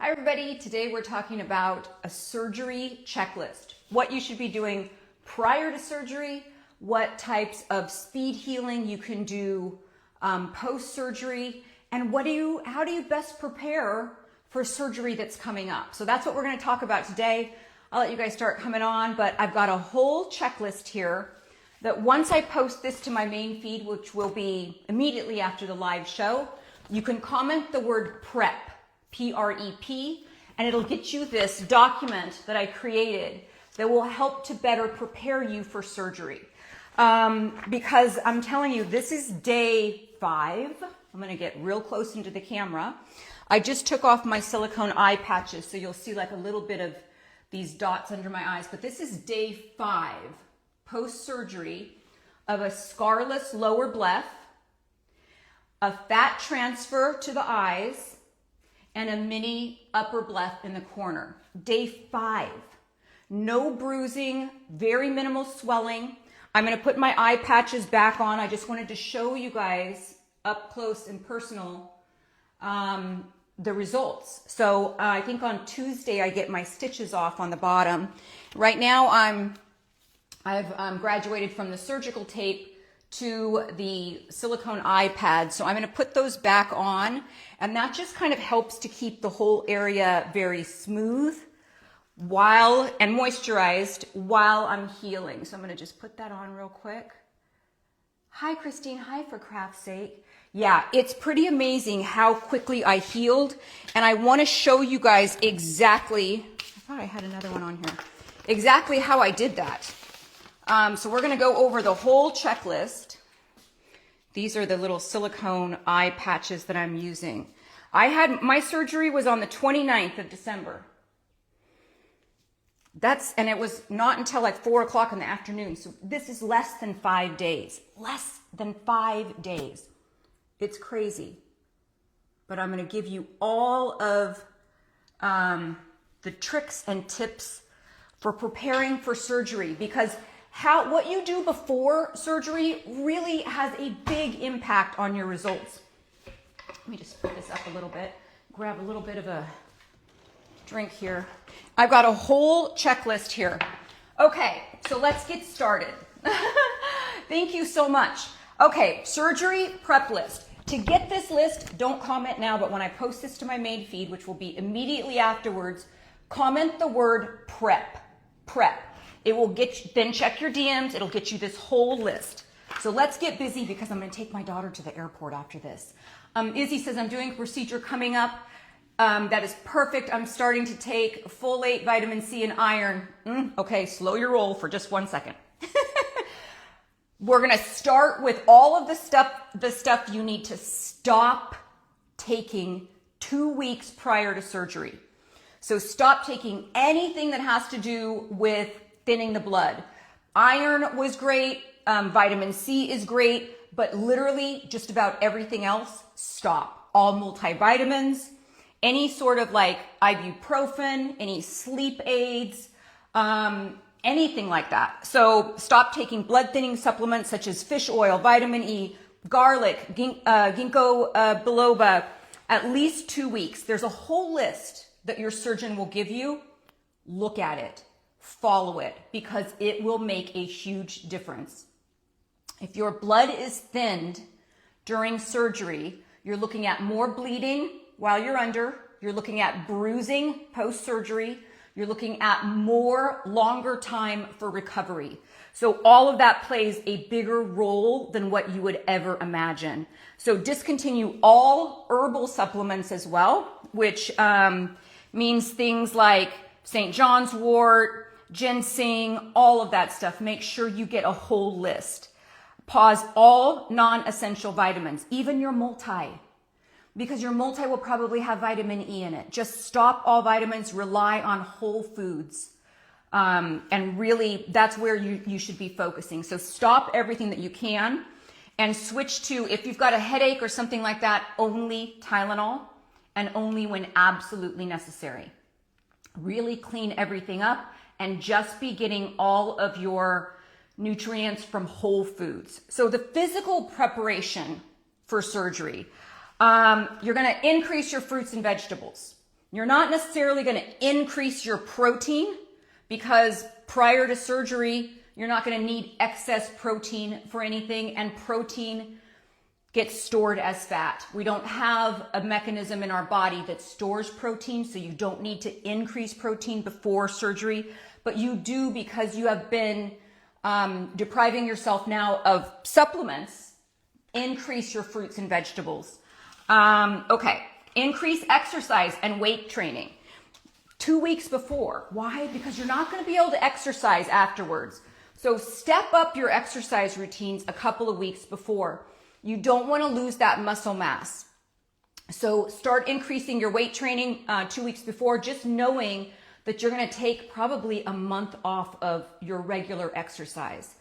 Hi everybody, today we're talking about a surgery checklist. What you should be doing prior to surgery, what types of speed healing you can do post-surgery, and how do you best prepare for surgery that's coming up. So that's what we're going to talk about today. I'll let you guys start coming on, but I've got a whole checklist here that once I post this to my main feed, which will be immediately after the live show, you can comment the word PREP, P-R-E-P, and it'll get you this document that I created that will help to better prepare you for surgery. Because I'm telling you, this is day 5. I'm going to get real close into the camera. I just took off my silicone eye patches, so you'll see like a little bit of these dots under my eyes. But this is day 5, post-surgery, of a scarless lower bleph, a fat transfer to the eyes, and a mini upper bleph in the corner. Day 5. No bruising, very minimal swelling. I'm going to put my eye patches back on. I just wanted to show you guys up close and personal the results. So I think on Tuesday I get my stitches off on the bottom. Right now I've graduated from the surgical tape to the silicone eye pads. So I'm going to put those back on, and that just kind of helps to keep the whole area very smooth and moisturized while I'm healing. So I'm going to just put that on real quick. Hi, Christine. Hi, for craft's sake. Yeah, it's pretty amazing how quickly I healed, and I want to show you guys exactly, I thought I had another one on here, exactly how I did that. So we're going to go over the whole checklist. These are the little silicone eye patches that I'm using. My surgery was on the 29th of December. And it was not until like 4 o'clock in the afternoon. So this is less than 5 days. Less than 5 days. It's crazy. But I'm going to give you all of the tricks and tips for preparing for surgery, because what you do before surgery really has a big impact on your results. Let me just put this up a little bit, grab a little bit of a drink here. I've got a whole checklist here. Okay, so let's get started. Thank you so much. Okay, surgery prep list. To get this list, don't comment now, but when I post this to my main feed, which will be immediately afterwards, comment the word PREP. PREP. It will get you, then check your DMs, it'll get you this whole list. So let's get busy, because I'm going to take my daughter to the airport after this. Izzy says, I'm doing a procedure coming up. That is perfect. I'm starting to take folate, vitamin C, and iron. Okay, slow your roll for just 1 second. We're going to start with all of the stuff you need to stop taking 2 weeks prior to surgery. So stop taking anything that has to do with thinning the blood. Iron was great. Vitamin C is great, but literally just about everything else, stop. All multivitamins, any sort of like ibuprofen, any sleep aids, anything like that. So stop taking blood thinning supplements such as fish oil, vitamin E, garlic, ginkgo biloba, at least 2 weeks. There's a whole list that your surgeon will give you. Look at it. Follow it, because it will make a huge difference. If your blood is thinned during surgery, you're looking at more bleeding while you're under, you're looking at bruising post-surgery, you're looking at longer time for recovery. So all of that plays a bigger role than what you would ever imagine. So discontinue all herbal supplements as well, which means things like St. John's wort, ginseng, all of that stuff. Make sure you get a whole list. Pause all non-essential vitamins, even your multi, because your multi will probably have vitamin E in it. Just stop all vitamins, rely on whole foods. And really, that's where you should be focusing. So stop everything that you can and switch to, if you've got a headache or something like that, only Tylenol, and only when absolutely necessary. Really clean everything up and just be getting all of your nutrients from whole foods. So the physical preparation for surgery, you're going to increase your fruits and vegetables. You're not necessarily going to increase your protein because prior to surgery, you're not going to need excess protein for anything, and protein gets stored as fat. We don't have a mechanism in our body that stores protein, so you don't need to increase protein before surgery, but you do because you have been depriving yourself now of supplements. Increase your fruits and vegetables. Okay, increase exercise and weight training 2 weeks before. Why? Because you're not going to be able to exercise afterwards. So step up your exercise routines a couple of weeks before. You don't want to lose that muscle mass. So start increasing your weight training 2 weeks before, just knowing that you're going to take probably a month off of your regular exercise.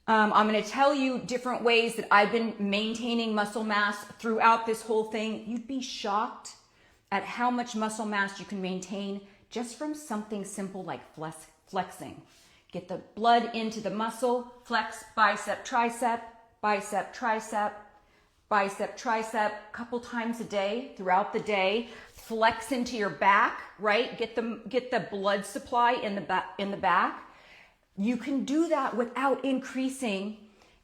I'm going to tell you different ways that I've been maintaining muscle mass throughout this whole thing. You'd be shocked at how much muscle mass you can maintain just from something simple like flexing. Get the blood into the muscle, flex, bicep, tricep, bicep, tricep, bicep, tricep, a couple times a day throughout the day. Flex into your back, right? Get the blood supply in the back. You can do that without increasing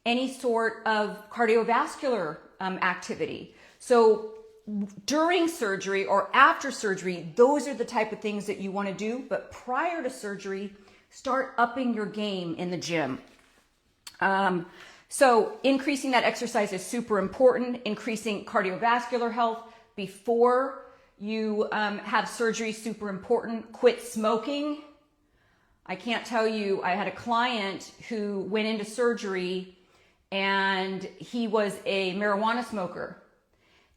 any sort of cardiovascular activity. So during surgery or after surgery, those are the type of things that you want to do. But prior to surgery, start upping your game in the gym. So increasing that exercise is super important. Increasing cardiovascular health before you have surgery, super important. Quit smoking. I can't tell you, I had a client who went into surgery and he was a marijuana smoker.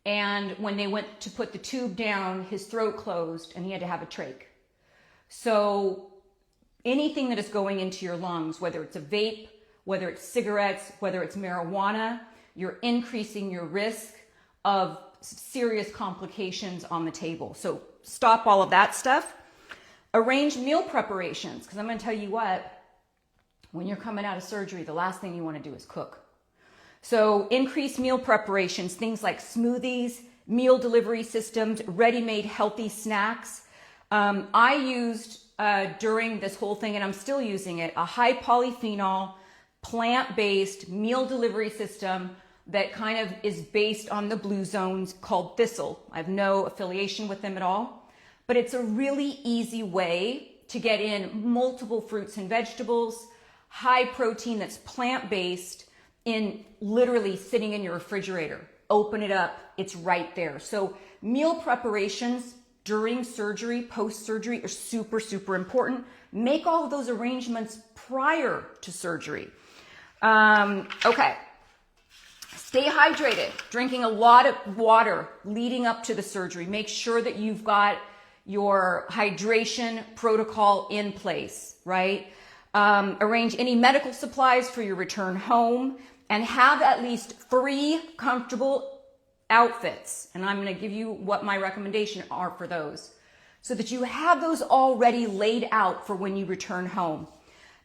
And when they went to put the tube down, his throat closed and he had to have a trach. So anything that is going into your lungs, whether it's a vape, whether it's cigarettes, whether it's marijuana, you're increasing your risk of serious complications on the table. So stop all of that stuff. Arrange meal preparations, because I'm going to tell you what, when you're coming out of surgery, the last thing you want to do is cook. So increase meal preparations, things like smoothies, meal delivery systems, ready-made healthy snacks. I used during this whole thing, and I'm still using it, a high polyphenol, plant-based meal delivery system that kind of is based on the Blue Zones called Thistle. I have no affiliation with them at all. But it's a really easy way to get in multiple fruits and vegetables, high protein that's plant-based, in literally sitting in your refrigerator. Open it up, it's right there. So meal preparations during surgery, post-surgery are super, super important. Make all of those arrangements prior to surgery. Okay. Stay hydrated, drinking a lot of water leading up to the surgery. Make sure that you've got your hydration protocol in place, right? Arrange any medical supplies for your return home and have at least 3 comfortable outfits. And I'm going to give you what my recommendations are for those so that you have those already laid out for when you return home.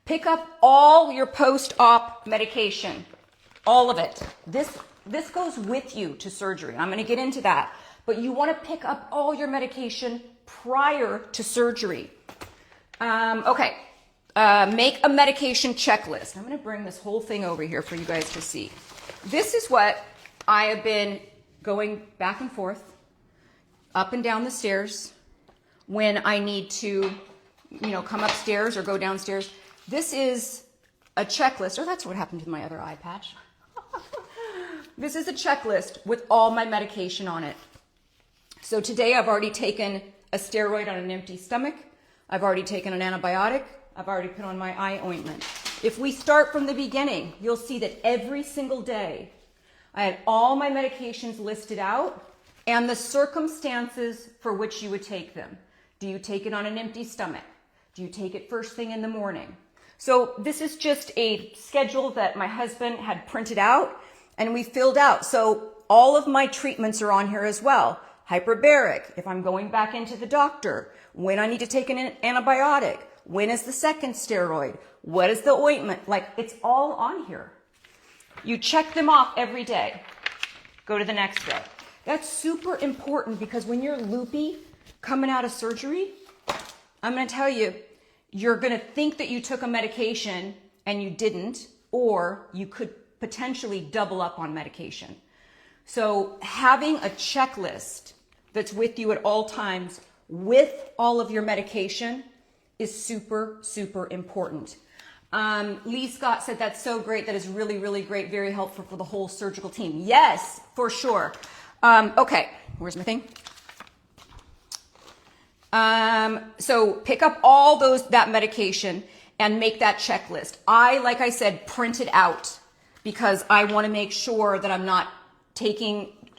Pick up all your post-op medication, all of it. This goes with you to surgery. I'm going to get into that. But you want to pick up all your medication prior to surgery. Okay. Make a medication checklist. I'm going to bring this whole thing over here for you guys to see. This is what I have been going back and forth, up and down the stairs when I need to, come upstairs or go downstairs. This is a checklist. Oh, that's what happened to my other eye patch. This is a checklist with all my medication on it. So today I've already taken a steroid on an empty stomach. I've already taken an antibiotic. I've already put on my eye ointment. If we start from the beginning, you'll see that every single day I had all my medications listed out and the circumstances for which you would take them. Do you take it on an empty stomach? Do you take it first thing in the morning? So this is just a schedule that my husband had printed out and we filled out. So all of my treatments are on here as well. Hyperbaric, if I'm going back into the doctor, when I need to take an antibiotic, when is the second steroid, what is the ointment, like it's all on here. You check them off every day. Go to the next day. That's super important because when you're loopy, coming out of surgery, I'm going to tell you, you're going to think that you took a medication and you didn't, or you could potentially double up on medication. So having a checklist that's with you at all times with all of your medication is super, super important. Lee Scott said that's so great. That is really, really great. Very helpful for the whole surgical team. Yes, for sure. Okay, where's my thing? So pick up all that medication and make that checklist. Like I said, print it out because I want to make sure that I'm not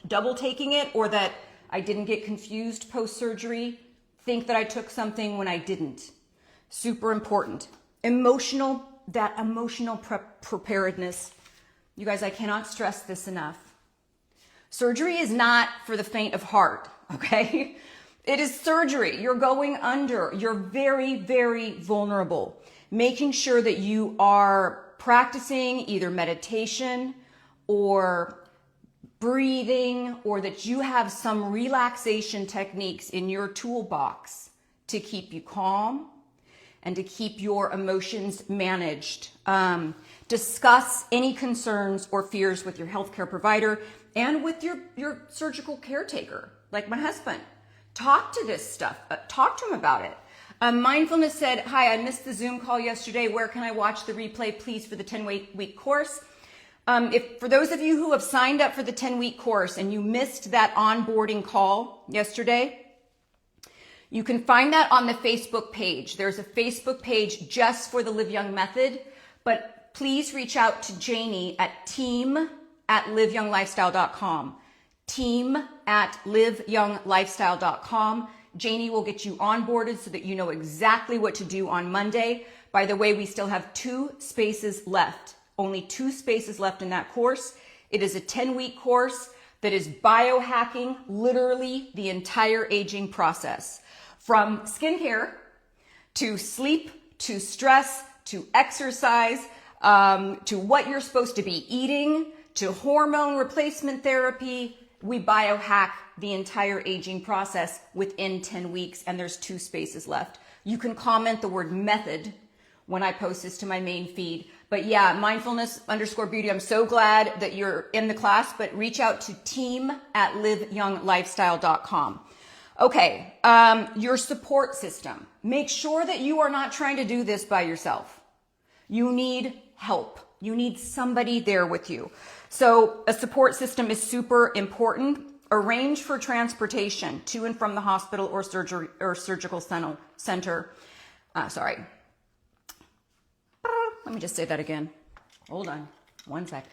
double taking it, or that I didn't get confused post-surgery, think that I took something when I didn't. Super important. Emotional preparedness. You guys, I cannot stress this enough. Surgery is not for the faint of heart, okay? It is surgery. You're going under. You're very, very vulnerable. Making sure that you are practicing either meditation or breathing, or that you have some relaxation techniques in your toolbox to keep you calm and to keep your emotions managed. Discuss any concerns or fears with your healthcare provider and with your surgical caretaker, like my husband. Talk to this stuff. Talk to him about it. Mindfulness said, hi, I missed the Zoom call yesterday. Where can I watch the replay, please, for the 10-week course? For those of you who have signed up for the 10-week course and you missed that onboarding call yesterday, you can find that on the Facebook page. There's a Facebook page just for the Live Young Method, but please reach out to Janie at team@liveyounglifestyle.com. team@liveyounglifestyle.com. Janie will get you onboarded so that you know exactly what to do on Monday. By the way, we still have 2 spaces left. Only 2 spaces left in that course. It is a 10-week course that is biohacking literally the entire aging process. From skincare to sleep, to stress, to exercise, to what you're supposed to be eating, to hormone replacement therapy. We biohack the entire aging process within 10 weeks, and there's 2 spaces left. You can comment the word method when I post this to my main feed. But yeah, mindfulness_beauty. I'm so glad that you're in the class, but reach out to team@liveyounglifestyle.com. Okay, your support system. Make sure that you are not trying to do this by yourself. You need help. You need somebody there with you. So a support system is super important. Arrange for transportation to and from the hospital or surgical center. Let me just say that again. Hold on, 1 sec.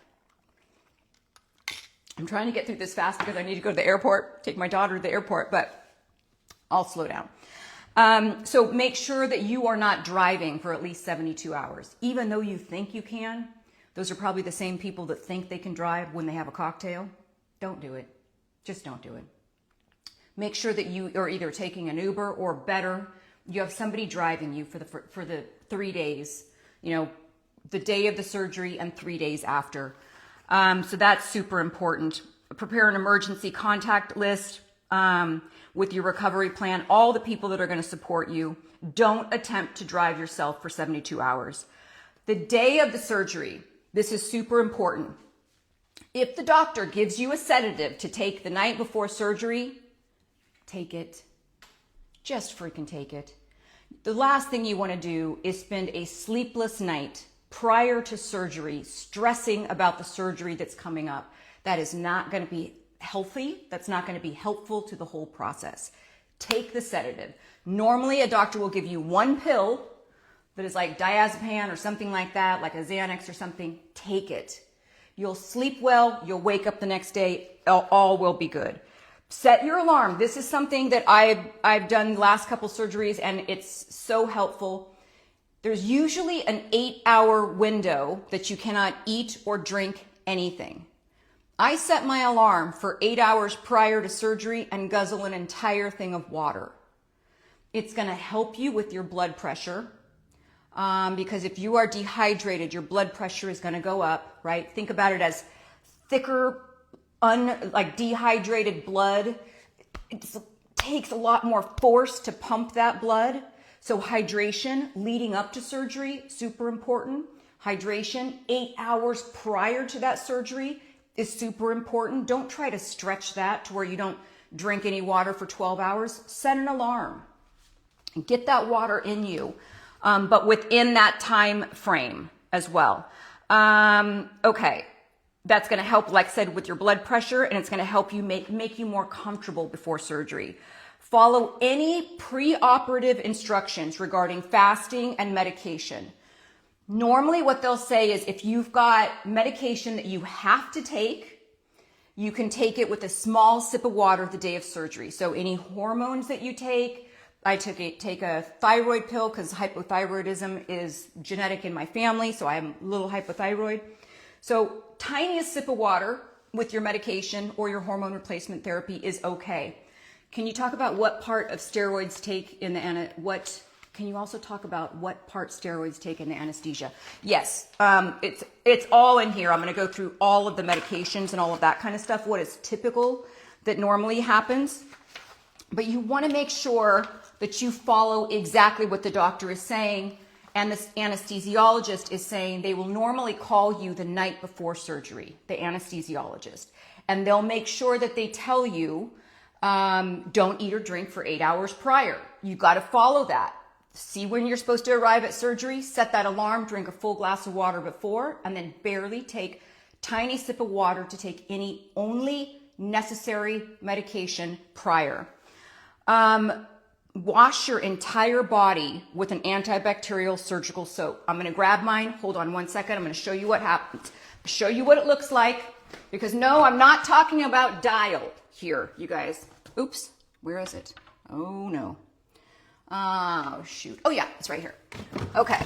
I'm trying to get through this fast because I need to go to the airport, take my daughter to the airport, but I'll slow down. So make sure that you are not driving for at least 72 hours. Even though you think you can, those are probably the same people that think they can drive when they have a cocktail. Don't do it. Just don't do it. Make sure that you are either taking an Uber, or better, you have somebody driving you for the 3 days, the day of the surgery and 3 days after. So that's super important. Prepare an emergency contact list with your recovery plan, all the people that are going to support you. Don't attempt to drive yourself for 72 hours. The day of the surgery, this is super important. If the doctor gives you a sedative to take the night before surgery, take it. Just freaking take it. The last thing you want to do is spend a sleepless night prior to surgery stressing about the surgery that's coming up. That is not going to be healthy. That's not going to be helpful to the whole process. Take the sedative. Normally, a doctor will give you 1 pill that is like diazepam or something like that, like a Xanax or something. Take it. You'll sleep well. You'll wake up the next day. All will be good. Set your alarm. This is something that I've done the last couple surgeries, and it's so helpful. There's usually an 8-hour window that you cannot eat or drink anything. I set my alarm for 8 hours prior to surgery and guzzle an entire thing of water. It's going to help you with your blood pressure, because if you are dehydrated, your blood pressure is going to go up, right? Think about it as thicker, dehydrated blood. It's takes a lot more force to pump that blood. So hydration leading up to surgery, super important. Hydration 8 hours prior to that surgery is super important. Don't try to stretch that to where you don't drink any water for 12 hours. Set an alarm. Get that water in you, but within that time frame as well. Okay. That's going to help, like I said, with your blood pressure, and it's going to help you make you more comfortable before surgery. Follow any preoperative instructions regarding fasting and medication. Normally what they'll say is if you've got medication that you have to take, you can take it with a small sip of water the day of surgery. So any hormones that you take, I take a thyroid pill because hypothyroidism is genetic in my family, so I'm a little hypothyroid. So tiniest sip of water with your medication or your hormone replacement therapy is okay. Can you talk about what part of steroids take in the can you also talk about what part steroids take in the anesthesia? Yes, it's all in here. I'm going to go through all of the medications and all of that kind of stuff, what is typical that normally happens. But you want to make sure that you follow exactly what the doctor is saying. And the anesthesiologist is saying they will normally call you the night before surgery, the anesthesiologist. And they'll make sure that they tell you, don't eat or drink for 8 hours prior. You got to follow that. See when you're supposed to arrive at surgery, set that alarm, drink a full glass of water before, and then barely take tiny sip of water to take any only necessary medication prior. Wash your entire body with an antibacterial surgical soap. I'm going to grab mine. Hold on one second. I'm going to show you what happens. Show you what it looks like. Because no, I'm not talking about dial here, you guys. Oops. Where is it? Oh, no. Oh, shoot. Oh, yeah. It's right here. Okay.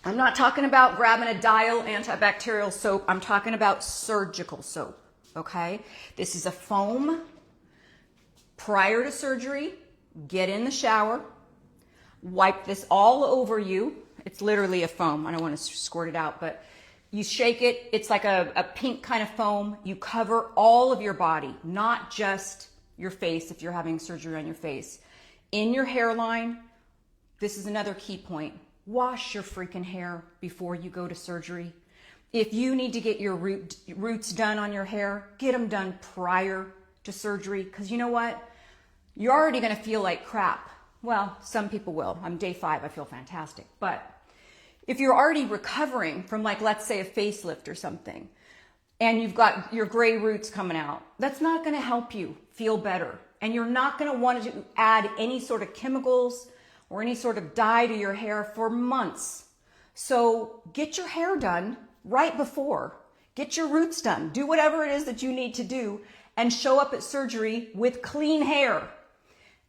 I'm not talking about grabbing a dial antibacterial soap. I'm talking about surgical soap. Okay? This is a foam. Prior to surgery, get in the shower, wipe this all over you. It's literally a foam. I don't want to squirt it out, but you shake it. It's like a pink kind of foam. You cover all of your body, not just your face if you're having surgery on your face. In your hairline, this is another key point. Wash your freaking hair before you go to surgery. If you need to get your roots done on your hair, get them done prior to surgery, because you know what? You're already going to feel like crap. Well, some people will. I'm day 5. I feel fantastic. But if you're already recovering from, like, let's say a facelift or something, and you've got your gray roots coming out, that's not going to help you feel better. And you're not going to want to add any sort of chemicals or any sort of dye to your hair for months. So get your hair done right before. Get your roots done. Do whatever it is that you need to do and show up at surgery with clean hair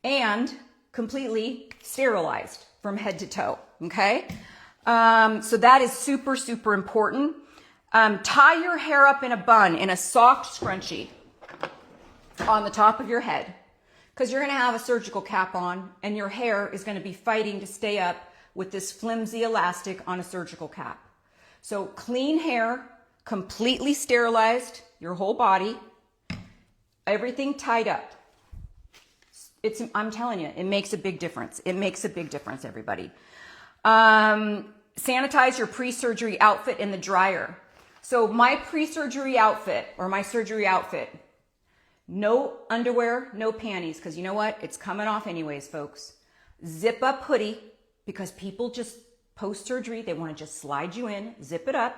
and completely sterilized from head to toe, okay? So that is super, super important. Tie your hair up in a bun, in a soft scrunchie on the top of your head, because you're going to have a surgical cap on and your hair is going to be fighting to stay up with this flimsy elastic on a surgical cap. So clean hair, completely sterilized, your whole body, everything tied up. I'm telling you, it makes a big difference. It makes a big difference, everybody. Sanitize your pre-surgery outfit in the dryer. So my pre-surgery outfit, or my surgery outfit, no underwear, no panties, because you know what? It's coming off anyways, folks. Zip up hoodie, because people just post-surgery, they want to just slide you in, zip it up.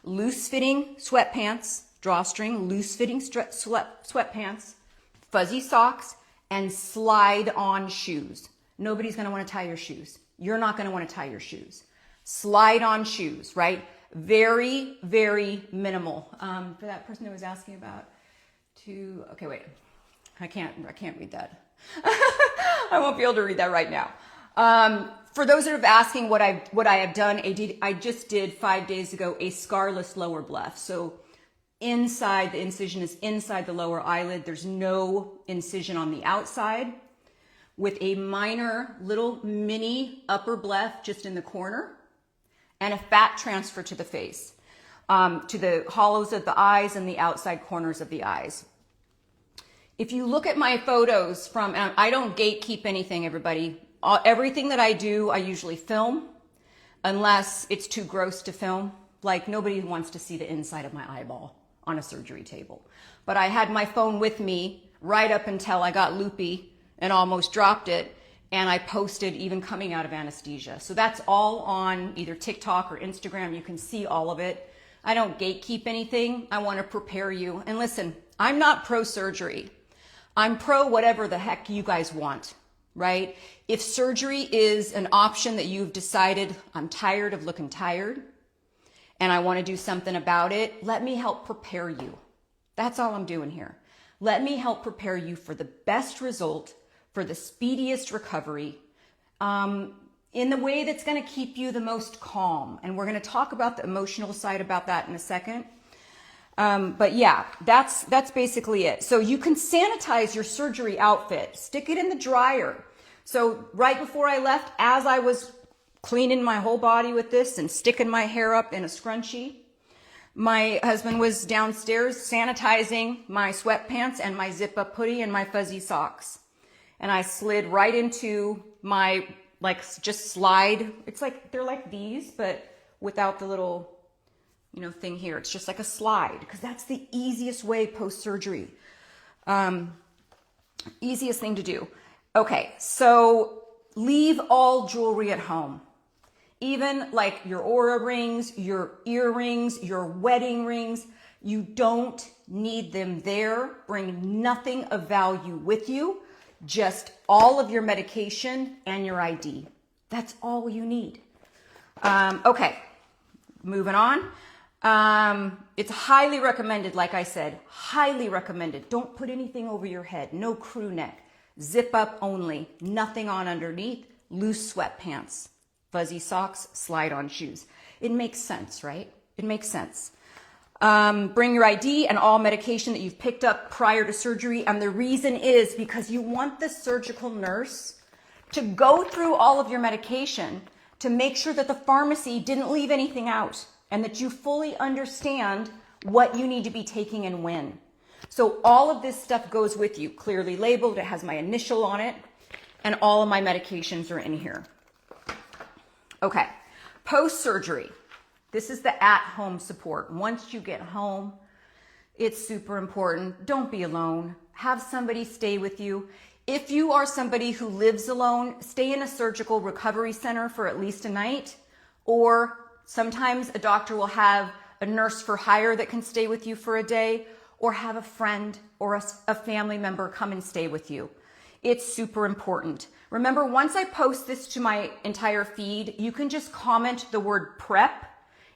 Loose-fitting sweatpants, drawstring, loose-fitting sweatpants, fuzzy socks, and slide-on shoes. Nobody's going to want to tie your shoes. You're not going to want to tie your shoes. Slide-on shoes, right? Very, very minimal. For that person who was asking about okay, wait. I can't read that. I won't be able to read that right now. For those that are asking what I have done, I just did 5 days ago a scarless lower bluff. So inside, the incision is inside the lower eyelid. There's no incision on the outside, with a minor little mini upper bluff just in the corner, and a fat transfer to the face, to the hollows of the eyes and the outside corners of the eyes. If you look at my photos from, and I don't gatekeep anything, everybody. Everything that I do, I usually film, unless it's too gross to film. Like nobody wants to see the inside of my eyeball on a surgery table. But I had my phone with me right up until I got loopy and almost dropped it. And I posted even coming out of anesthesia. So that's all on either TikTok or Instagram. You can see all of it. I don't gatekeep anything. I want to prepare you. And listen, I'm not pro-surgery. I'm pro whatever the heck you guys want, right? If surgery is an option that you've decided, I'm tired of looking tired and I want to do something about it, let me help prepare you. That's all I'm doing here. Let me help prepare you for the best result, for the speediest recovery, in the way that's going to keep you the most calm. And we're going to talk about the emotional side about that in a second. But yeah, that's basically it. So you can sanitize your surgery outfit, stick it in the dryer. So right before I left, as I was cleaning my whole body with this and sticking my hair up in a scrunchie, my husband was downstairs sanitizing my sweatpants and my zip-up hoodie and my fuzzy socks. And I slid right into my, just slide. It's like, they're like these, but without the little, thing here. It's just like a slide, because that's the easiest way post-surgery. Easiest thing to do. Okay, so leave all jewelry at home. Even like your aura rings, your earrings, your wedding rings, you don't need them there. Bring nothing of value with you. Just all of your medication and your ID. That's all you need. Okay, moving on. It's highly recommended, like I said, highly recommended. Don't put anything over your head. No crew neck. Zip up only. Nothing on underneath. Loose sweatpants. Fuzzy socks. Slide on shoes. It makes sense, right? It makes sense. Bring your ID and all medication that you've picked up prior to surgery. And the reason is because you want the surgical nurse to go through all of your medication to make sure that the pharmacy didn't leave anything out and that you fully understand what you need to be taking and when. So all of this stuff goes with you, clearly labeled. It has my initial on it, and all of my medications are in here. Okay, post-surgery. This is the at-home support. Once you get home, it's super important. Don't be alone. Have somebody stay with you. If you are somebody who lives alone, stay in a surgical recovery center for at least a night, or sometimes a doctor will have a nurse for hire that can stay with you for a day, or have a friend or a family member come and stay with you. It's super important. Remember, once I post this to my entire feed, you can just comment the word prep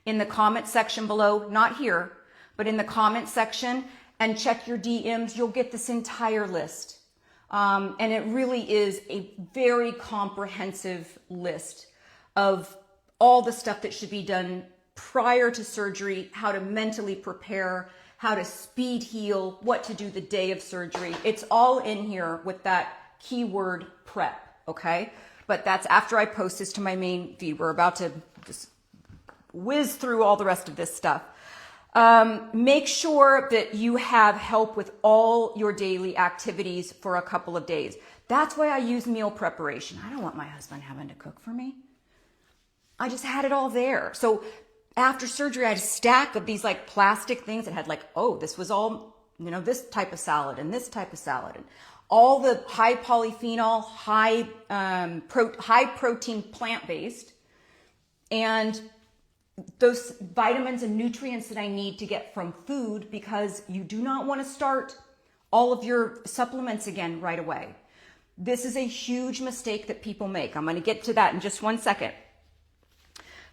in the comment section below, not here, but in the comment section, and check your DMs. You'll get this entire list. And it really is a very comprehensive list of all the stuff that should be done prior to surgery, how to mentally prepare, how to speed heal, what to do the day of surgery. It's all in here with that keyword prep, okay? But that's after I post this to my main feed. We're about to just whiz through all the rest of this stuff. Make sure that you have help with all your daily activities for a couple of days. That's why I use meal preparation. I don't want my husband having to cook for me. I just had it all there. So after surgery, I had a stack of these like plastic things that had like, oh, this was all, this type of salad and this type of salad. And all the high polyphenol, high protein plant-based, and those vitamins and nutrients that I need to get from food, because you do not want to start all of your supplements again right away. This is a huge mistake that people make. I'm going to get to that in just one second.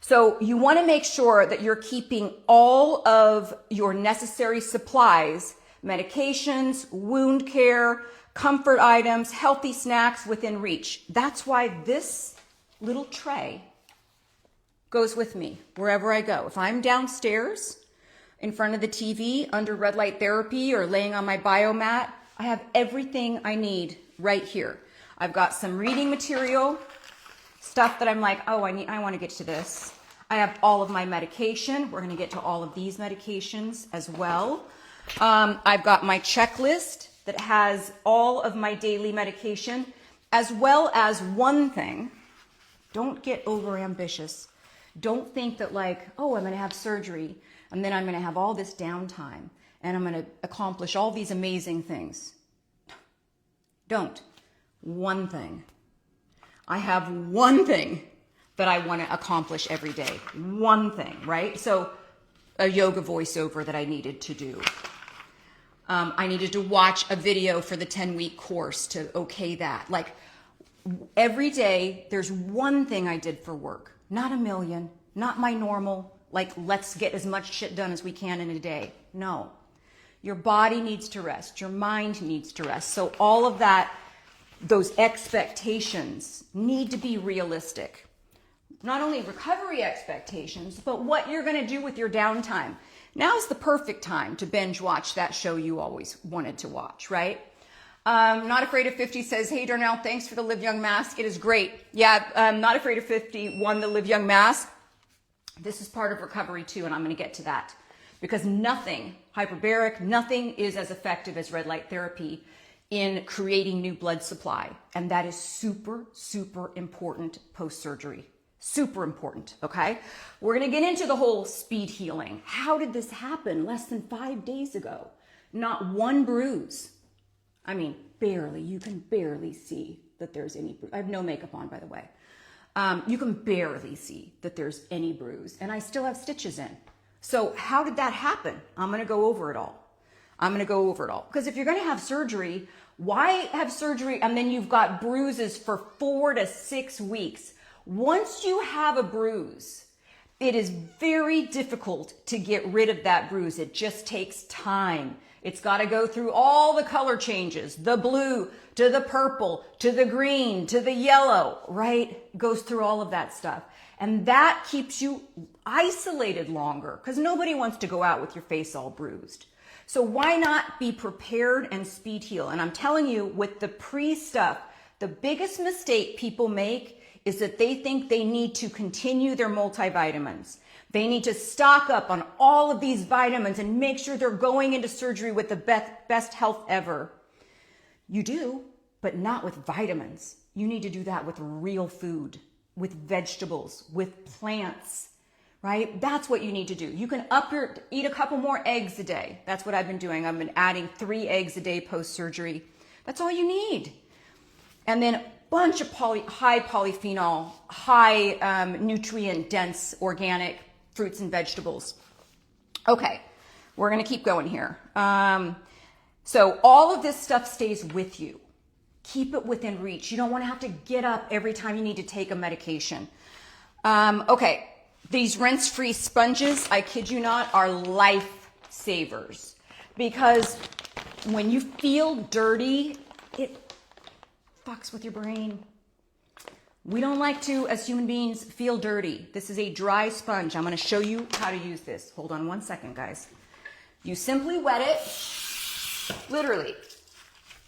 So you want to make sure that you're keeping all of your necessary supplies, medications, wound care, comfort items, healthy snacks within reach. That's why this little tray goes with me wherever I go. If I'm downstairs in front of the TV under red light therapy or laying on my biomat, I have everything I need right here. I've got some reading material, stuff that I'm like, oh, I want to get to this. I have all of my medication. We're going to get to all of these medications as well. I've got my checklist that has all of my daily medication, as well as one thing. Don't get over ambitious. Don't think that like, oh, I'm going to have surgery and then I'm going to have all this downtime and I'm going to accomplish all these amazing things. Don't. One thing. I have one thing that I want to accomplish every day. One thing, right? So a yoga voiceover that I needed to do. I needed to watch a video for the 10-week course to okay that. Like every day, there's one thing I did for work. Not a million, not my normal, like let's get as much shit done as we can in a day. No. Your body needs to rest. Your mind needs to rest. So all of that, those expectations need to be realistic. Not only recovery expectations, but what you're going to do with your downtime. Now's the perfect time to binge watch that show you always wanted to watch, right? Not Afraid of 50 says, hey, Darnell, thanks for the Live Young mask. It is great. Yeah, Not Afraid of 50 won the Live Young mask. This is part of recovery too, and I'm going to get to that. Because nothing, hyperbaric, nothing is as effective as red light therapy in creating new blood supply. And that is super, super important post-surgery. Super important, okay? We're gonna get into the whole speed healing. How did this happen less than 5 days ago? Not one bruise. I mean, barely, you can barely see that there's any bruise. I have no makeup on, by the way. You can barely see that there's any bruise, and I still have stitches in. So how did that happen? I'm gonna go over it all. Because if you're gonna have surgery, why have surgery and then you've got bruises for 4 to 6 weeks? Once you have a bruise, it is very difficult to get rid of that bruise. It just takes time. It's got to go through all the color changes, the blue to the purple to the green to the yellow, right? Goes through all of that stuff. And that keeps you isolated longer because nobody wants to go out with your face all bruised. So why not be prepared and speed heal? And I'm telling you, with the pre-stuff, the biggest mistake people make is that they think they need to continue their multivitamins. They need to stock up on all of these vitamins and make sure they're going into surgery with the best health ever. You do, but not with vitamins. You need to do that with real food, with vegetables, with plants, right? That's what you need to do. You can eat a couple more eggs a day. That's what I've been doing. I've been adding 3 eggs a day post-surgery. That's all you need. And then bunch of high polyphenol, high nutrient dense organic fruits and vegetables. Okay, we're gonna keep going here. So all of this stuff stays with you. Keep it within reach. You don't wanna have to get up every time you need to take a medication. Okay, these rinse-free sponges, I kid you not, are lifesavers. Because when you feel dirty, it fucks with your brain. We don't like to, as human beings, feel dirty. This is a dry sponge. I'm going to show you how to use this. Hold on one second, guys. You simply wet it, literally.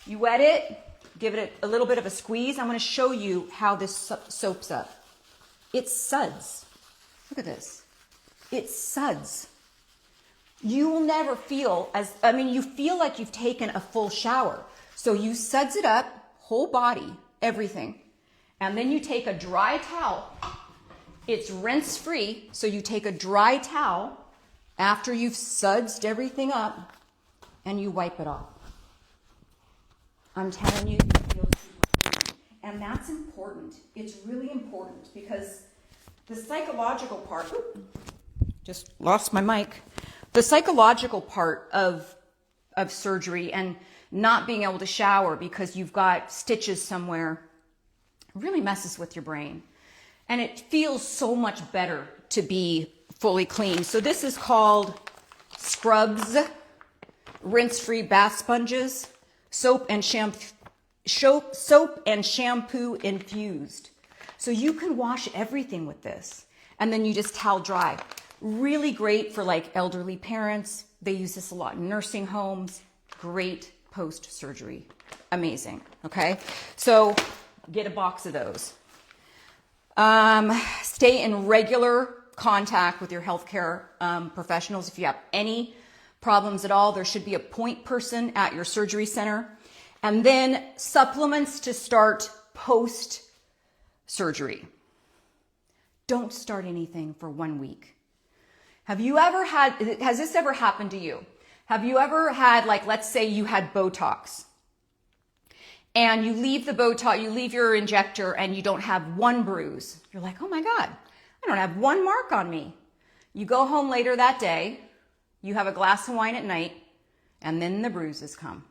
You wet it, give it a little bit of a squeeze. I'm going to show you how this soaps up. It suds. Look at this. It suds. You will never feel you feel like you've taken a full shower. So you suds it up, whole body, everything. And then you take a dry towel. It's rinse free. So you take a dry towel after you've sudsed everything up and you wipe it off. I'm telling you, you feel super clean. And that's important. It's really important because the psychological part, just lost my mic. The psychological part of surgery and not being able to shower because you've got stitches somewhere really messes with your brain. And it feels so much better to be fully clean. So this is called Scrubs rinse-free bath sponges, soap and shampoo infused. So you can wash everything with this and then you just towel dry. Really great for like elderly parents. They use this a lot in nursing homes. Great post-surgery. Amazing. Okay. So get a box of those. Stay in regular contact with your healthcare professionals. If you have any problems at all, there should be a point person at your surgery center. And then supplements to start post-surgery. Don't start anything for 1 week. Has this ever happened to you? Have you ever had, like, let's say you had Botox and you leave the Botox, you leave your injector and you don't have one bruise. You're like, oh my God, I don't have one mark on me. You go home later that day, you have a glass of wine at night, and then the bruises come.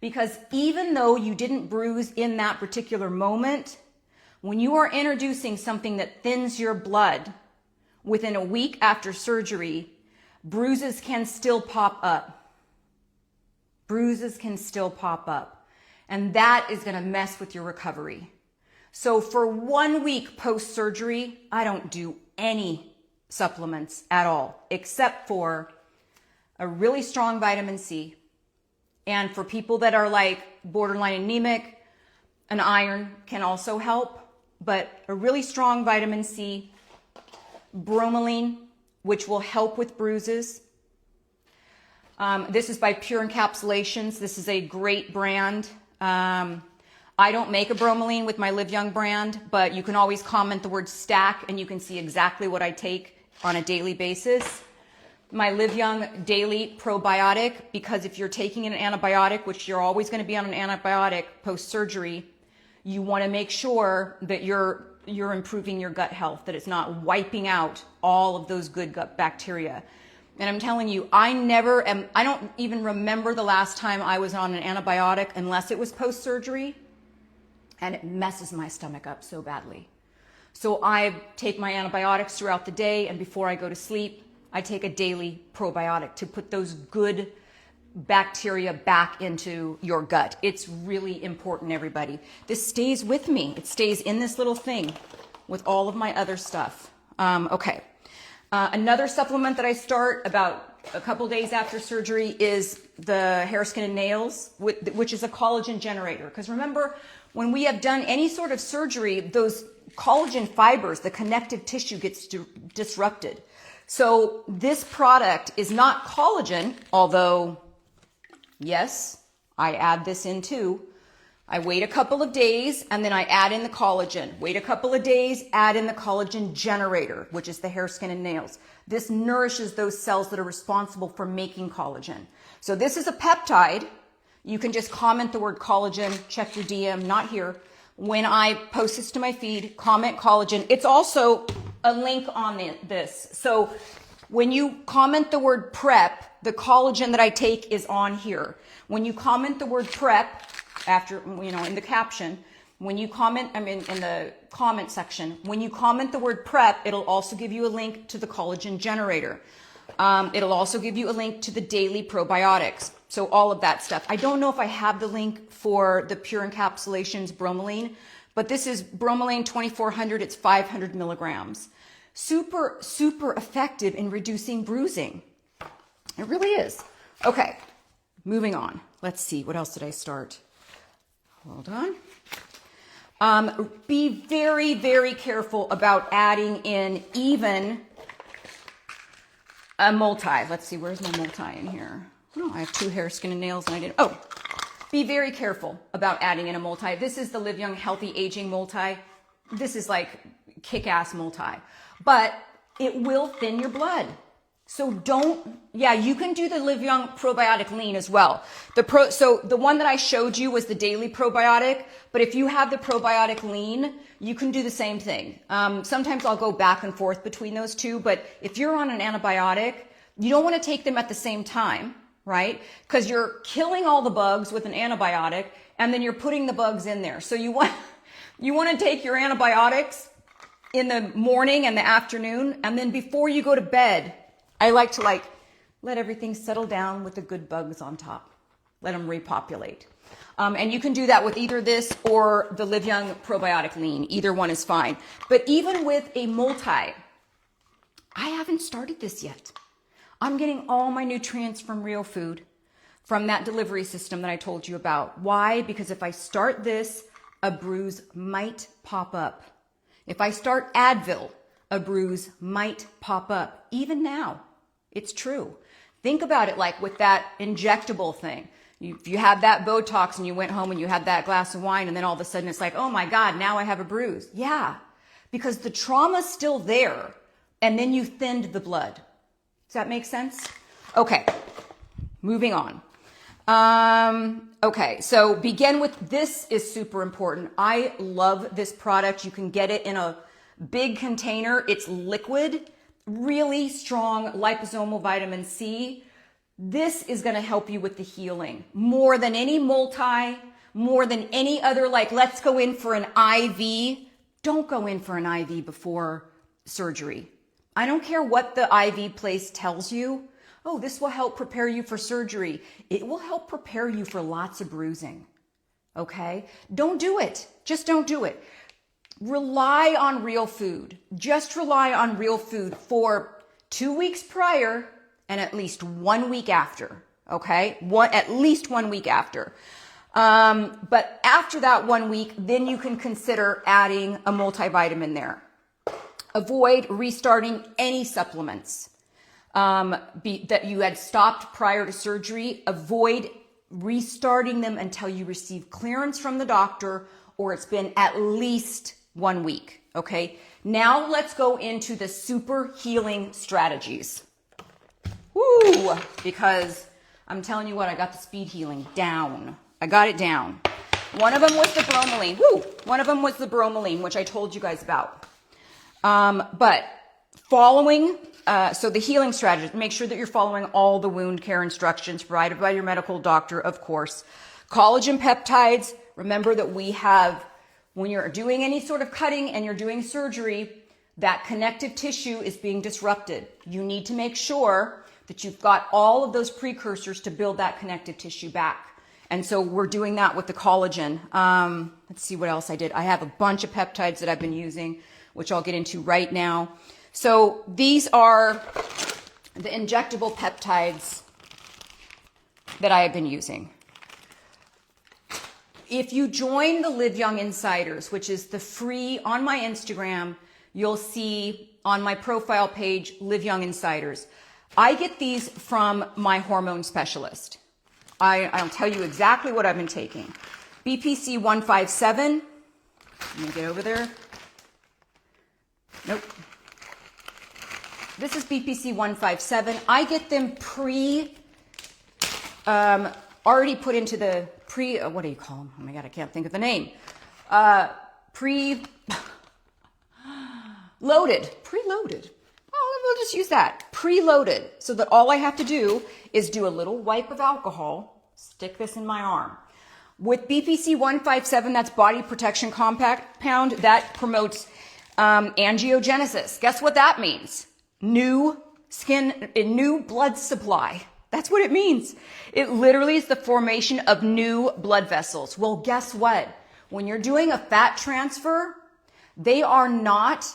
Because even though you didn't bruise in that particular moment, when you are introducing something that thins your blood within a week after surgery, bruises can still pop up. Bruises can still pop up. And that is going to mess with your recovery. So for 1 week post-surgery, I don't do any supplements at all, except for a really strong vitamin C. And for people that are like borderline anemic, an iron can also help, but a really strong vitamin C, bromelain, which will help with bruises. This is by Pure Encapsulations. This is a great brand. I don't make a bromelain with my Live Young brand, but you can always comment the word stack and you can see exactly what I take on a daily basis. My Live Young Daily Probiotic, because if you're taking an antibiotic, which you're always going to be on an antibiotic post-surgery, you want to make sure that you're improving your gut health, that it's not wiping out all of those good gut bacteria. And I'm telling you, I don't even remember the last time I was on an antibiotic unless it was post-surgery, and it messes my stomach up so badly. So I take my antibiotics throughout the day, and before I go to sleep, I take a daily probiotic to put those good bacteria back into your gut. It's really important, everybody. This stays with me. It stays in this little thing with all of my other stuff. Okay. Another supplement that I start about a couple days after surgery is the Hair, Skin, and Nails, which is a collagen generator. Because remember, when we have done any sort of surgery, those collagen fibers, the connective tissue gets disrupted. So this product is not collagen, although, yes, I add this in too. I wait a couple of days and then I add in the collagen. Wait a couple of days, add in the collagen generator, which is the Hair, Skin, and Nails. This nourishes those cells that are responsible for making collagen. So this is a peptide. You can just comment the word collagen, check your DM, not here. When I post this to my feed, comment collagen. It's also a link on this. So when you comment the word prep, the collagen that I take is on here. When you comment the word prep, after, in the caption, when you comment, in the comment section, when you comment the word prep, it'll also give you a link to the collagen generator. It'll also give you a link to the daily probiotics. So all of that stuff. I don't know if I have the link for the Pure Encapsulations bromelain, but this is bromelain 2400. It's 500 milligrams. Super, super effective in reducing bruising. It really is. Okay, moving on. Let's see. What else did I start? Hold on. Be very, very careful about adding in even a multi. Let's see. Where's my multi in here? Oh, I have 2 Hair, Skin, and Nails, and I didn't. Oh, be very careful about adding in a multi. This is the Live Young Healthy Aging multi. This is like kick-ass multi, but it will thin your blood. So you can do the Live Young Probiotic Lean as well. So the one that I showed you was the daily probiotic, but if you have the Probiotic Lean, you can do the same thing. Sometimes I'll go back and forth between those two, but if you're on an antibiotic, you don't want to take them at the same time, right? Because you're killing all the bugs with an antibiotic, and then you're putting the bugs in there. So you want to take your antibiotics in the morning and the afternoon, and then before you go to bed, I like to let everything settle down with the good bugs on top. Let them repopulate. And you can do that with either this or the Live Young Probiotic Lean. Either one is fine. But even with a multi, I haven't started this yet. I'm getting all my nutrients from real food, from that delivery system that I told you about. Why? Because if I start this, a bruise might pop up. If I start Advil, a bruise might pop up. Even now, it's true. Think about it like with that injectable thing. If you have that Botox and you went home and you had that glass of wine and then all of a sudden it's like, oh my God, now I have a bruise. Yeah, because the trauma's still there and then you thinned the blood. Does that make sense? Okay, moving on. Okay, so begin with, this is super important. I love this product. You can get it in a big container. It's liquid, really strong liposomal vitamin C. This is going to help you with the healing more than any more than any other, like, let's go in for an IV. Don't go in for an IV before surgery. I don't care what the IV place tells you. Oh, this will help prepare you for surgery. It will help prepare you for lots of bruising. Okay? Don't do it. Just don't do it. Rely on real food. Just rely on real food for 2 weeks prior and at least 1 week after. Okay? At least 1 week after. But after that 1 week, then you can consider adding a multivitamin there. Avoid restarting any supplements that you had stopped prior to surgery. Avoid restarting them until you receive clearance from the doctor or it's been at least 1 week. Okay. Now let's go into the super healing strategies. Woo! Because I'm telling you what, I got the speed healing down. I got it down. One of them was the bromelain. Woo! One of them was the bromelain, which I told you guys about. But following, so the healing strategies, make sure that you're following all the wound care instructions provided by your medical doctor, of course. Collagen peptides, remember that we have, when you're doing any sort of cutting and you're doing surgery, that connective tissue is being disrupted. You need to make sure that you've got all of those precursors to build that connective tissue back. And so we're doing that with the collagen. Let's see what else I did. I have a bunch of peptides that I've been using, which I'll get into right now. So these are the injectable peptides that I have been using. If you join the Live Young Insiders, which is the free, on my Instagram, you'll see on my profile page, Live Young Insiders. I get these from my hormone specialist. I'll tell you exactly what I've been taking. BPC 157. Let me get over there. Nope. This is BPC 157. I get them already put into the what do you call them? Oh my God, I can't think of the name. Preloaded. Oh, we'll just use that. Preloaded. So that all I have to do is do a little wipe of alcohol, stick this in my arm. With BPC 157, that's body protection compound, that promotes angiogenesis. Guess what that means? New skin, a new blood supply. That's what it means. It literally is the formation of new blood vessels. Well, guess what? When you're doing a fat transfer, they are not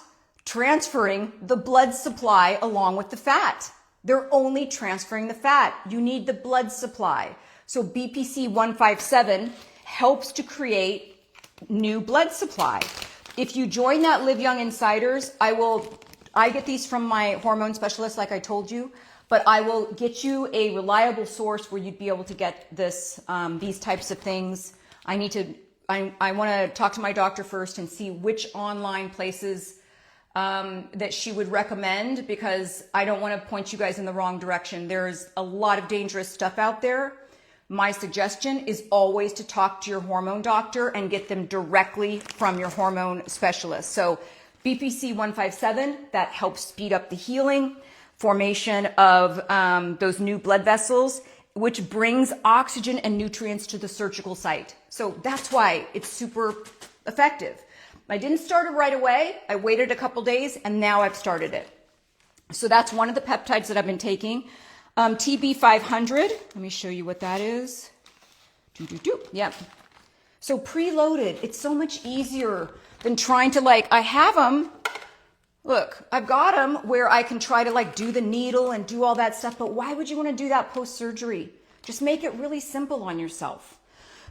transferring the blood supply along with the fat. They're only transferring the fat. You need the blood supply. So BPC 157 helps to create new blood supply. If you join that Live Young Insiders, I get these from my hormone specialist, like I told you, but I will get you a reliable source where you'd be able to get this, these types of things. I want to talk to my doctor first and see which online places that she would recommend, because I don't want to point you guys in the wrong direction. There's a lot of dangerous stuff out there. My suggestion is always to talk to your hormone doctor and get them directly from your hormone specialist. So BPC 157, that helps speed up the healing, formation of those new blood vessels, which brings oxygen and nutrients to the surgical site. So that's why it's super effective. I didn't start it right away. I waited a couple days and now I've started it. So that's one of the peptides that I've been taking. TB500, let me show you what that is. Yep. So preloaded, it's so much easier than trying to I have them. Look, I've got them where I can try to do the needle and do all that stuff, but why would you want to do that post-surgery? Just make it really simple on yourself.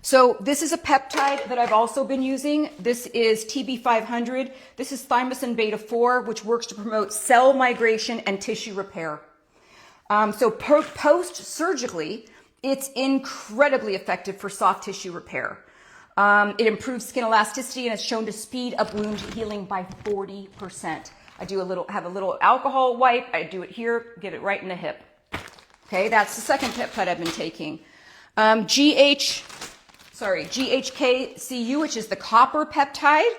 So this is a peptide that I've also been using. This is TB500. This is thymosin beta 4, which works to promote cell migration and tissue repair. So post-surgically, it's incredibly effective for soft tissue repair. It improves skin elasticity and it's shown to speed up wound healing by 40%. I have a little alcohol wipe. I do it here, get it right in the hip. Okay, that's the second peptide I've been taking. GHKCU, which is the copper peptide.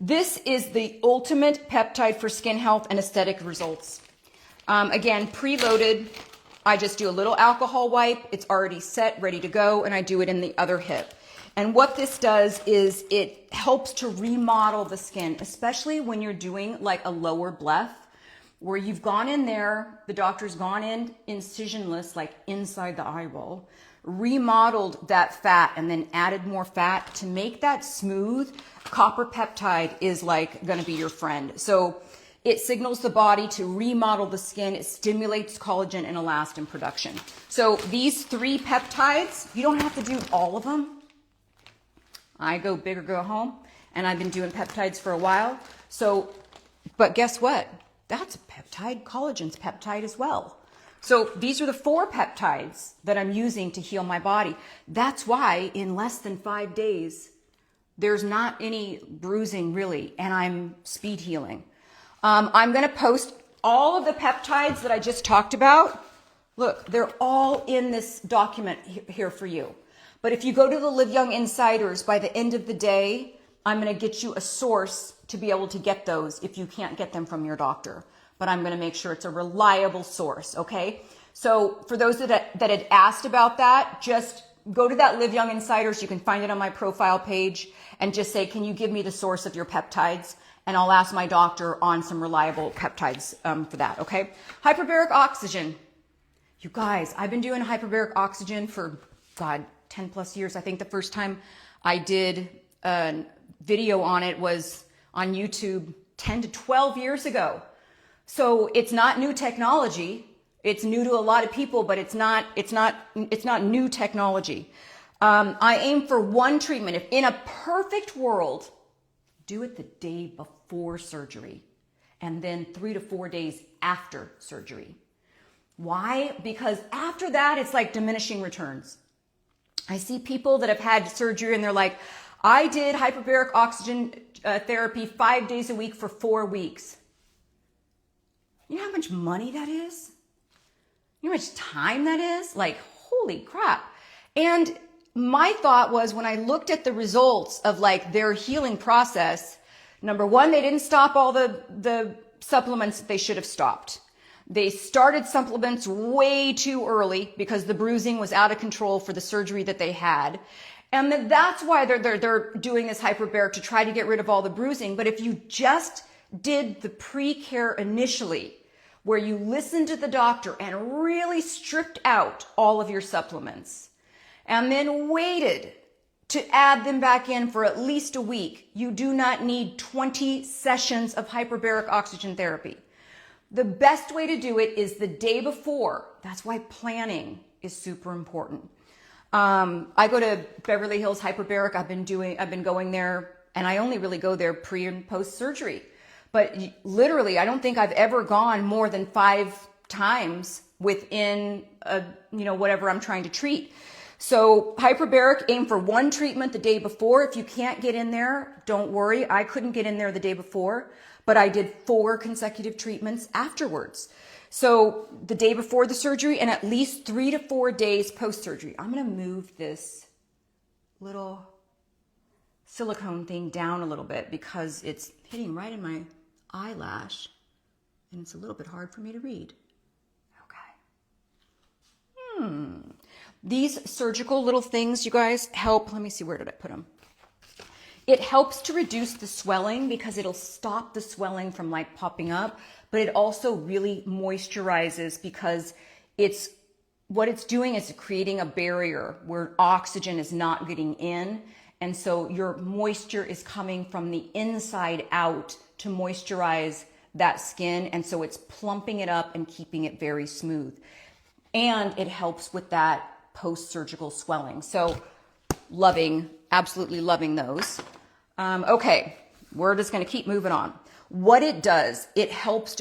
This is the ultimate peptide for skin health and aesthetic results. Again, preloaded. I just do a little alcohol wipe. It's already set, ready to go, and I do it in the other hip. And what this does is it helps to remodel the skin, especially when you're doing like a lower bleph, where you've gone in there, the doctor's gone in incisionless, like inside the eyeball, remodeled that fat and then added more fat to make that smooth. Copper peptide is like going to be your friend. So it signals the body to remodel the skin. It stimulates collagen and elastin production. So these 3 peptides, you don't have to do all of them. I go big or go home, and I've been doing peptides for a while. So, but guess what? That's a peptide. Collagen's peptide as well. So these are the 4 peptides that I'm using to heal my body. That's why in less than 5 days, there's not any bruising really, and I'm speed healing. I'm going to post all of the peptides that I just talked about. Look, they're all in this document here for you. But if you go to the Live Young Insiders, by the end of the day, I'm going to get you a source to be able to get those if you can't get them from your doctor. But I'm going to make sure it's a reliable source, okay? So for those that had asked about that, just go to that Live Young Insiders. You can find it on my profile page and just say, can you give me the source of your peptides? And I'll ask my doctor on some reliable peptides for that, okay? Hyperbaric oxygen. You guys, I've been doing hyperbaric oxygen for, 10 plus years. I think the first time I did a video on it was on YouTube 10 to 12 years ago. So it's not new technology. It's new to a lot of people, but it's not new technology. I aim for 1 treatment. If in a perfect world, do it the day before surgery and then 3 to 4 days after surgery. Why? Because after that, it's like diminishing returns. I see people that have had surgery and they're like, I did hyperbaric oxygen therapy 5 days a week for 4 weeks. You know how much money that is? You know how much time that is? Like, holy crap. And my thought was when I looked at the results of like their healing process, number 1, they didn't stop all the supplements that they should have stopped. They started supplements way too early because the bruising was out of control for the surgery that they had. And that's why they're doing this hyperbaric to try to get rid of all the bruising. But if you just did the pre-care initially, where you listened to the doctor and really stripped out all of your supplements and then waited to add them back in for at least a week, you do not need 20 sessions of hyperbaric oxygen therapy. The best way to do it is the day before. That's why planning is super important. I go to Beverly Hills Hyperbaric. I've been going there, and I only really go there pre and post surgery. But literally, I don't think I've ever gone more than 5 times within whatever I'm trying to treat. So hyperbaric, aim for 1 treatment the day before. If you can't get in there, don't worry. I couldn't get in there the day before, but I did 4 consecutive treatments afterwards. So the day before the surgery and at least 3 to 4 days post-surgery. I'm going to move this little silicone thing down a little bit because it's hitting right in my eyelash and it's a little bit hard for me to read. Okay. These surgical little things, you guys, help. Let me see, where did I put them? It helps to reduce the swelling because it'll stop the swelling from like popping up, but it also really moisturizes because what it's doing is creating a barrier where oxygen is not getting in. And so your moisture is coming from the inside out to moisturize that skin. And so it's plumping it up and keeping it very smooth. And it helps with that post-surgical swelling. So absolutely loving those. Okay, we're just going to keep moving on. What it does,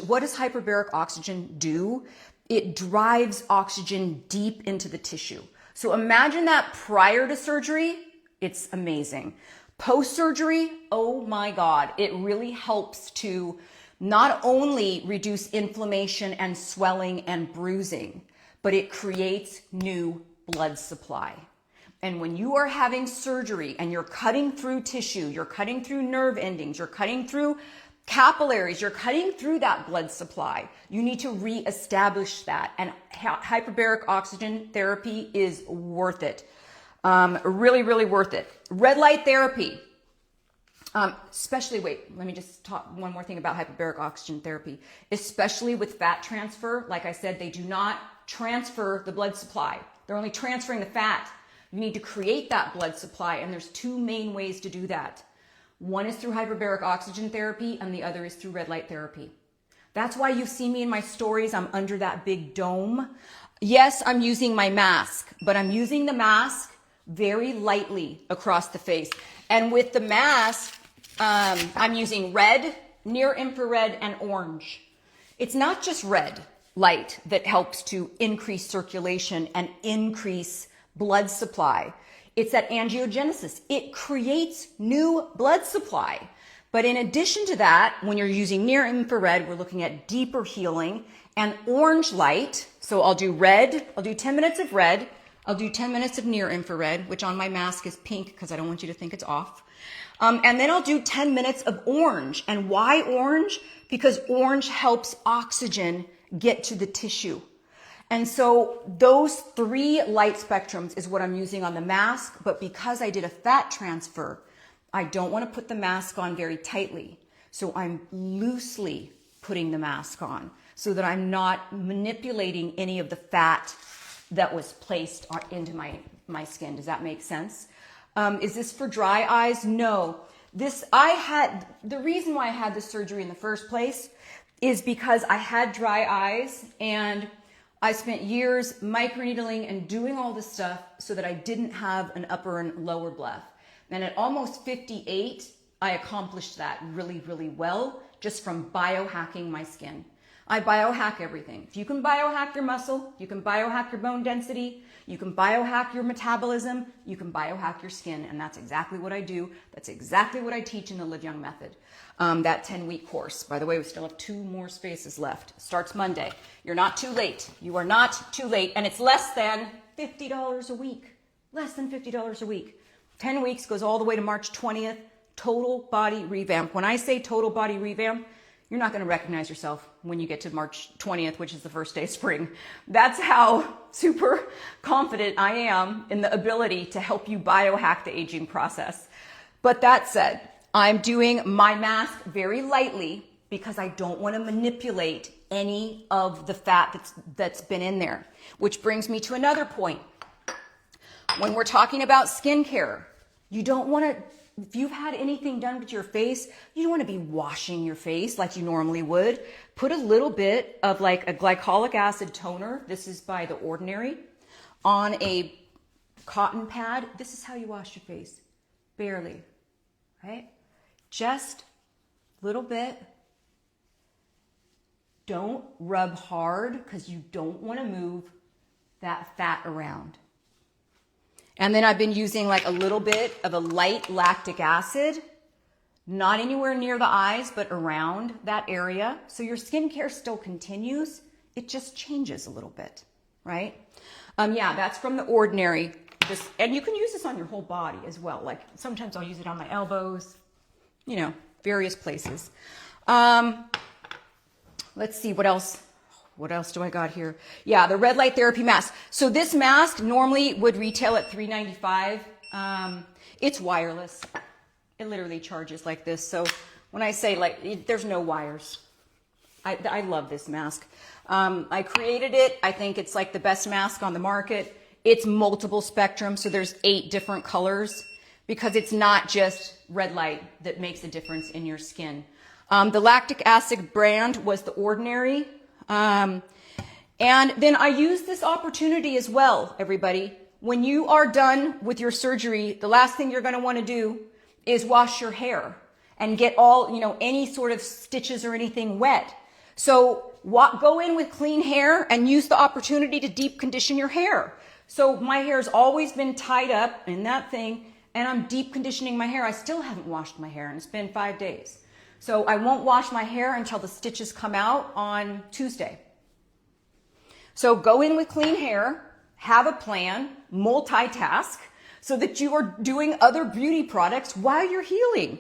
what does hyperbaric oxygen do? it drives oxygen deep into the tissue. So imagine that prior to surgery, it's amazing. Post-surgery, oh my God, it really helps to not only reduce inflammation and swelling and bruising, but it creates new blood supply. And when you are having surgery and you're cutting through tissue, you're cutting through nerve endings, you're cutting through capillaries, you're cutting through that blood supply, you need to reestablish that. And hyperbaric oxygen therapy is worth it. Really, really worth it. Red light therapy. Especially, wait, let me just talk one more thing about hyperbaric oxygen therapy. Especially with fat transfer, like I said, they do not transfer the blood supply. They're only transferring the fat. You need to create that blood supply, and there's two main ways to do that. One is through hyperbaric oxygen therapy, and the other is through red light therapy. That's why you see me in my stories, I'm under that big dome. Yes, I'm using my mask, but I'm using the mask very lightly across the face. And with the mask, I'm using red, near infrared, and orange. It's not just red light that helps to increase circulation and increase blood supply. It's that angiogenesis. It creates new blood supply. But in addition to that, when you're using near infrared, we're looking at deeper healing and orange light. So I'll do red, I'll do 10 minutes of red, I'll do 10 minutes of near infrared, which on my mask is pink because I don't want you to think it's off. And then I'll do 10 minutes of orange. And why orange? Because orange helps oxygen get to the tissue. And so those three light spectrums is what I'm using on the mask. But because I did a fat transfer, I don't want to put the mask on very tightly. So I'm loosely putting the mask on so that I'm not manipulating any of the fat that was placed into my skin. Does that make sense? Is this for dry eyes? No. The reason why I had this surgery in the first place is because I had dry eyes and I spent years microneedling and doing all this stuff so that I didn't have an upper and lower bleph. And at almost 58, I accomplished that really, really well just from biohacking my skin. I biohack everything. If you can biohack your muscle, you can biohack your bone density, you can biohack your metabolism, you can biohack your skin, and that's exactly what I do. That's exactly what I teach in the Live Young Method. That 10-week course. By the way, we still have 2 more spaces left. Starts Monday. You're not too late. You are not too late, and it's less than $50 a week. Less than $50 a week. 10 weeks goes all the way to March 20th. Total body revamp. When I say total body revamp, you're not going to recognize yourself when you get to March 20th, which is the first day of spring. That's how super confident I am in the ability to help you biohack the aging process. But that said, I'm doing my mask very lightly because I don't want to manipulate any of the fat that's been in there. Which brings me to another point. When we're talking about skincare, you don't want to, if you've had anything done to your face, you don't want to be washing your face like you normally would. Put a little bit of like a glycolic acid toner. This is by The Ordinary on a cotton pad. This is how you wash your face. Barely, right? Just a little bit. Don't rub hard because you don't want to move that fat around. And then I've been using like a little bit of a light lactic acid, not anywhere near the eyes, but around that area. So your skincare still continues. It just changes a little bit, right? Yeah, that's from The Ordinary. And you can use this on your whole body as well. Like sometimes I'll use it on my elbows, you know, various places. Let's see what else. What else do I got here? Yeah, the red light therapy mask. So this mask normally would retail at $3.95. It's wireless. It literally charges like this. So when I say like, there's no wires. I love this mask. I created it. I think it's like the best mask on the market. It's multiple spectrum. So there's 8 different colors because it's not just red light that makes a difference in your skin. The lactic acid brand was The Ordinary. And then I use this opportunity as well, everybody. When you are done with your surgery, the last thing you're going to want to do is wash your hair and get all, any sort of stitches or anything wet. So go in with clean hair and use the opportunity to deep condition your hair. So my hair's always been tied up in that thing, and I'm deep conditioning my hair. I still haven't washed my hair, and it's been 5 days. So I won't wash my hair until the stitches come out on Tuesday. So go in with clean hair, have a plan, multitask, so that you are doing other beauty products while you're healing.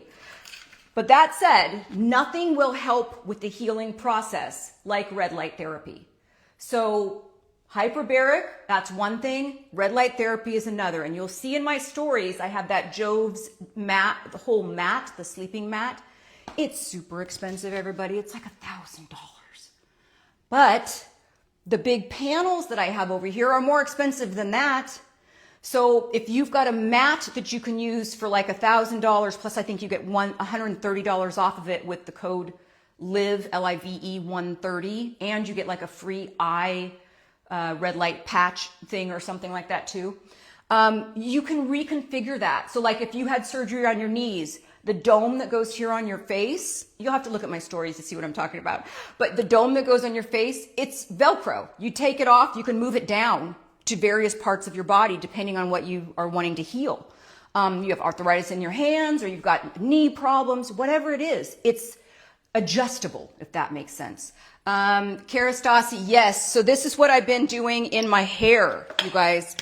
But that said, nothing will help with the healing process like red light therapy. So hyperbaric, that's one thing. Red light therapy is another. And you'll see in my stories, I have that Jove's mat, the whole mat, the sleeping mat. It's super expensive, everybody. It's like $1,000. But the big panels that I have over here are more expensive than that. So if you've got a mat that you can use for like $1,000, plus I think you get $130 off of it with the code LIVE, L-I-V-E 130, and you get like a free eye red light patch thing or something like that too. You can reconfigure that. So like if you had surgery on your knees, the dome that goes here on your face, you'll have to look at my stories to see what I'm talking about. But the dome that goes on your face, it's Velcro. You take it off, you can move it down to various parts of your body depending on what you are wanting to heal. You have arthritis in your hands, or you've got knee problems, whatever it is. It's adjustable, if that makes sense. Kerastase, yes. So this is what I've been doing in my hair, you guys.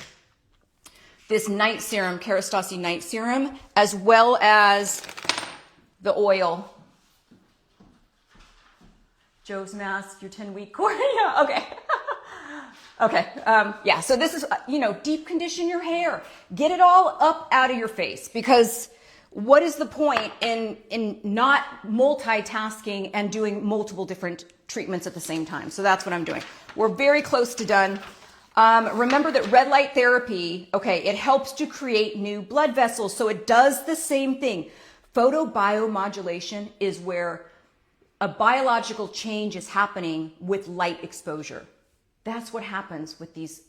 This night serum, Kerastase night serum, as well as the oil. Joe's mask, your 10-week course. Yeah, okay. Okay. Yeah. So this is, deep condition your hair. Get it all up out of your face, because what is the point in not multitasking and doing multiple different treatments at the same time? So that's what I'm doing. We're very close to done. Remember that red light therapy, it helps to create new blood vessels. So it does the same thing. Photobiomodulation is where a biological change is happening with light exposure. That's what happens with these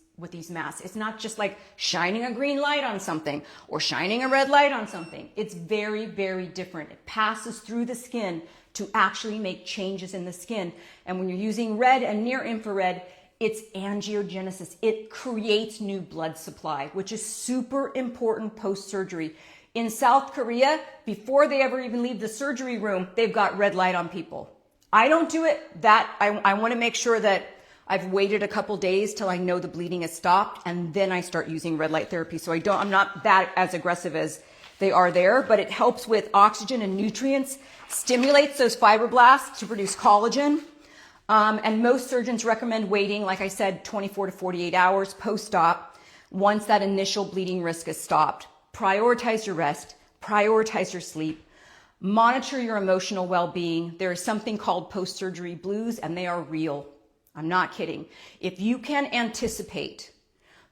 masks. It's not just like shining a green light on something or shining a red light on something. It's very, very different. It passes through the skin to actually make changes in the skin. And when you're using red and near infrared, it's angiogenesis. It creates new blood supply, which is super important post-surgery. In South Korea, before they ever even leave the surgery room, they've got red light on people. I don't do it. I want to make sure that I've waited a couple days till I know the bleeding has stopped, and then I start using red light therapy. So I'm not that as aggressive as they are there, but it helps with oxygen and nutrients, stimulates those fibroblasts to produce collagen. And most surgeons recommend waiting, like I said, 24 to 48 hours post-op once that initial bleeding risk is stopped. Prioritize your rest, prioritize your sleep, monitor your emotional well-being. There is something called post-surgery blues, and they are real. I'm not kidding. If you can anticipate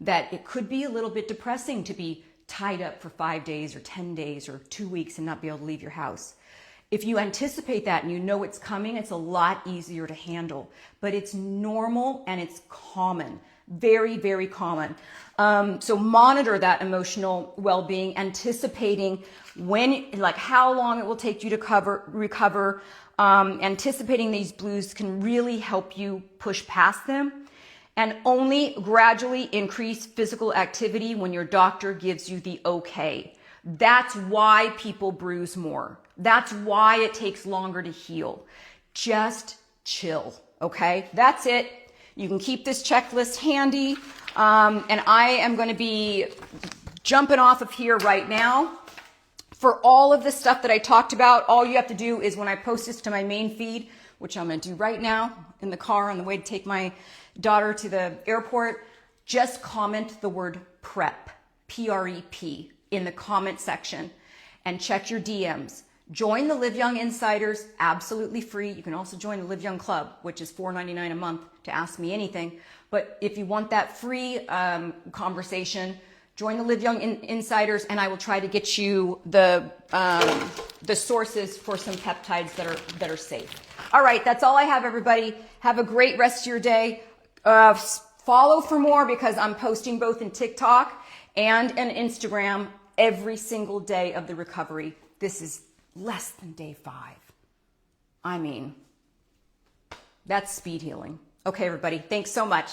that it could be a little bit depressing to be tied up for 5 days or 10 days or 2 weeks and not be able to leave your house. If you anticipate that and you know it's coming, it's a lot easier to handle. But it's normal and it's common. Very, very common. So monitor that emotional well-being, anticipating how long it will take you to recover. Anticipating these blues can really help you push past them, and only gradually increase physical activity when your doctor gives you the okay. That's why people bruise more. That's why it takes longer to heal. Just chill, okay? That's it. You can keep this checklist handy, and I am going to be jumping off of here right now. For all of the stuff that I talked about, all you have to do is when I post this to my main feed, which I'm going to do right now in the car on the way to take my daughter to the airport, just comment the word PrEP, P-R-E-P, in the comment section and check your DMs. Join the Live Young Insiders, absolutely free. You can also join the Live Young Club, which is $4.99 a month to ask me anything. But if you want that free conversation, join the Live Young Insiders, and I will try to get you the sources for some peptides that are safe. All right, that's all I have, everybody. Have a great rest of your day. Follow for more, because I'm posting both in TikTok and in Instagram every single day of the recovery. This is less than day 5. I mean, That's speed healing. Okay, everybody. Thanks so much.